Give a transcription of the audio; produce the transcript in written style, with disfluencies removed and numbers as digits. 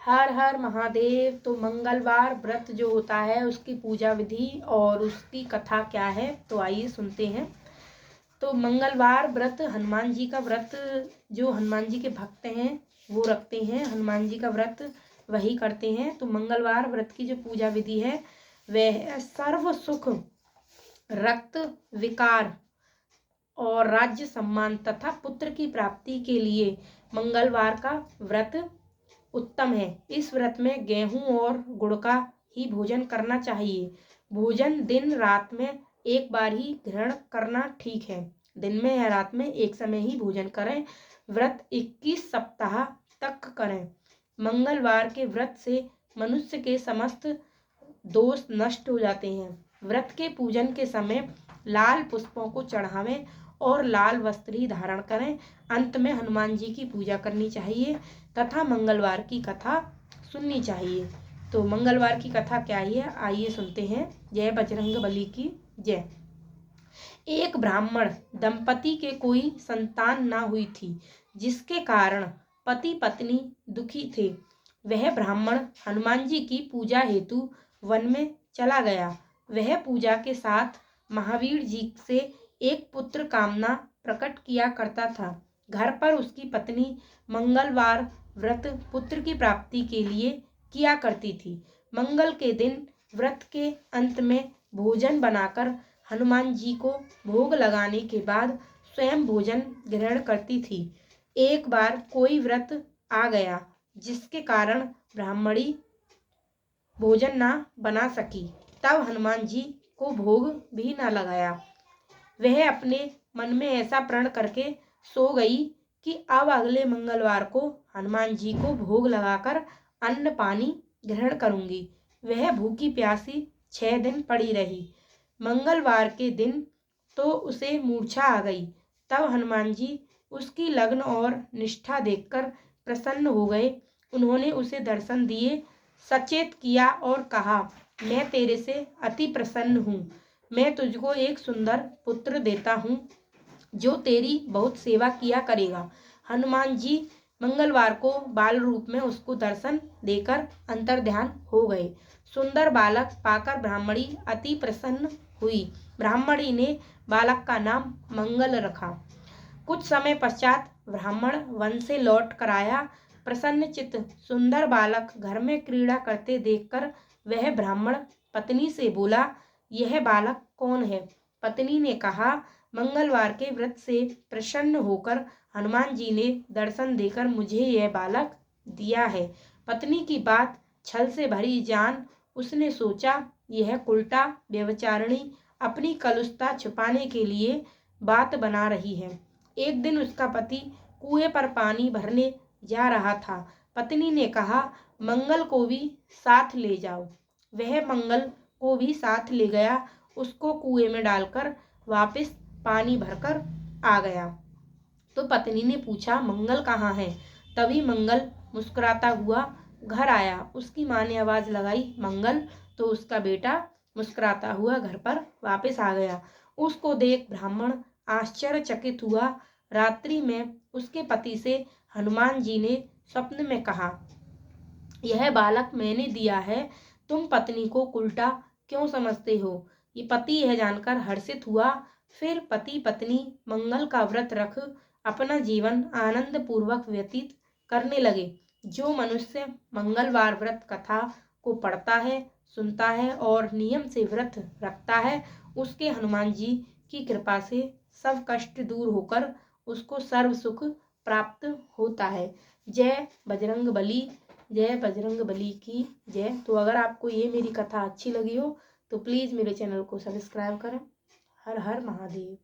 हर हर महादेव। तो मंगलवार व्रत जो होता है उसकी पूजा विधि और उसकी कथा क्या है, तो आइए सुनते हैं। तो मंगलवार व्रत हनुमान जी का व्रत, जो हनुमान जी के भक्त हैं वो रखते हैं, हनुमान जी का व्रत वही करते हैं। तो मंगलवार व्रत की जो पूजा विधि है वह है सर्व सुख, रक्त विकार और राज्य सम्मान तथा पुत्र की प्राप्ति के लिए मंगलवार का व्रत उत्तम है। इस व्रत में गेहूं और गुड़ का ही भोजन करना चाहिए। भोजन दिन रात में एक बार ही ग्रहण करना ठीक है। दिन में या रात में एक समय ही भोजन करें। व्रत 21 सप्ताह तक करें। मंगलवार के व्रत से मनुष्य के समस्त दोष नष्ट हो जाते हैं। व्रत के पूजन के समय लाल पुष्पों को चढ़ावें और लाल वस्त्र ही धारण करें। अंत में हनुमान जी की पूजा करनी चाहिए तथा मंगलवार की कथा सुननी चाहिए। तो मंगलवार की कथा क्या ही है, आइए सुनते हैं। जय बजरंग बली की जय। एक ब्राह्मण दंपति के कोई संतान ना हुई थी, जिसके कारण पति पत्नी दुखी थे। वह ब्राह्मण हनुमान जी की पूजा हेतु वन में चला गया। वह पूजा के साथ महावीर जी से एक पुत्र कामना प्रकट किया करता था। घर पर उसकी पत्नी मंगलवार व्रत पुत्र की प्राप्ति के लिए किया करती थी। मंगल के दिन व्रत के अंत में भोजन बनाकर हनुमान जी को भोग लगाने के बाद स्वयं भोजन ग्रहण करती थी। एक बार कोई व्रत आ गया जिसके कारण ब्राह्मणी भोजन ना बना सकी, तब हनुमान जी को भोग भी ना लगाया। वह अपने मन में ऐसा प्रण करके सो गई कि अब अगले मंगलवार को हनुमान जी को भोग लगाकर अन्न पानी ग्रहण करूंगी। वह भूखी प्यासी 6 दिन पड़ी रही। मंगलवार के दिन तो उसे मूर्छा आ गई। तब हनुमान जी उसकी लगन और निष्ठा देखकर प्रसन्न हो गए। उन्होंने उसे दर्शन दिए, सचेत किया और कहा, मैं तेरे से अति प्रसन्न हूँ। मैं तुझको एक सुंदर पुत्र देता हूँ जो तेरी बहुत सेवा किया करेगा। हनुमान जी मंगलवार को बाल रूप में उसको दर्शन देकर अंतर्ध्यान हो गए। सुंदर बालक पाकर ब्राह्मणी अति प्रसन्न हुई। ब्राह्मणी ने बालक का नाम मंगल रखा। कुछ समय पश्चात ब्राह्मण वन से लौट कर आया। प्रसन्नचित्त सुंदर बालक घर में क्रीड़ा करते देखकर वह ब्राह्मण पत्नी से बोला, यह बालक कौन है? पत्नी ने कहा, मंगलवार के व्रत से प्रसन्न होकर हनुमान जी ने दर्शन देकर मुझे यह बालक दिया है। पत्नी की बात छल से भरी जान उसने सोचा, यह उल्टा व्यभिचारिणी अपनी कलुषता छुपाने के लिए बात बना रही है। एक दिन उसका पति कुएं पर पानी भरने जा रहा था। पत्नी ने कहा, मंगल को भी साथ ले जाओ। वह मंगल को भी साथ ले गया। उसको कुएं में डालकर वापस पानी भरकर आ गया। तो पत्नी ने पूछा, मंगल कहाँ है? तभी मंगल मुस्कुराता हुआ घर आया। उसकी माँ ने आवाज लगाई, मंगल। तो उसका बेटा मुस्कुराता हुआ घर पर वापस आ गया। उसको देख ब्राह्मण आश्चर्यचकित हुआ। रात्रि में उसके पति से हनुमान जी ने स्वप्न में कहा, यह बालक मैंने दिया है, तुम पत्नी को उल्टा क्यों समझते हो? ये पति यह जानकर हर्षित हुआ। फिर पति पत्नी मंगल का व्रत रख अपना जीवन आनंद पूर्वक व्यतीत करने लगे। जो मनुष्य मंगलवार व्रत कथा को पढ़ता है, सुनता है और नियम से व्रत रखता है, उसके हनुमान जी की कृपा से सब कष्ट दूर होकर उसको सर्व सुख प्राप्त होता है। जय बजरंग बली। जय बजरंग बली की जय। तो अगर आपको ये मेरी कथा अच्छी लगी हो तो प्लीज़ मेरे चैनल को सब्सक्राइब करें। हर हर महादेव।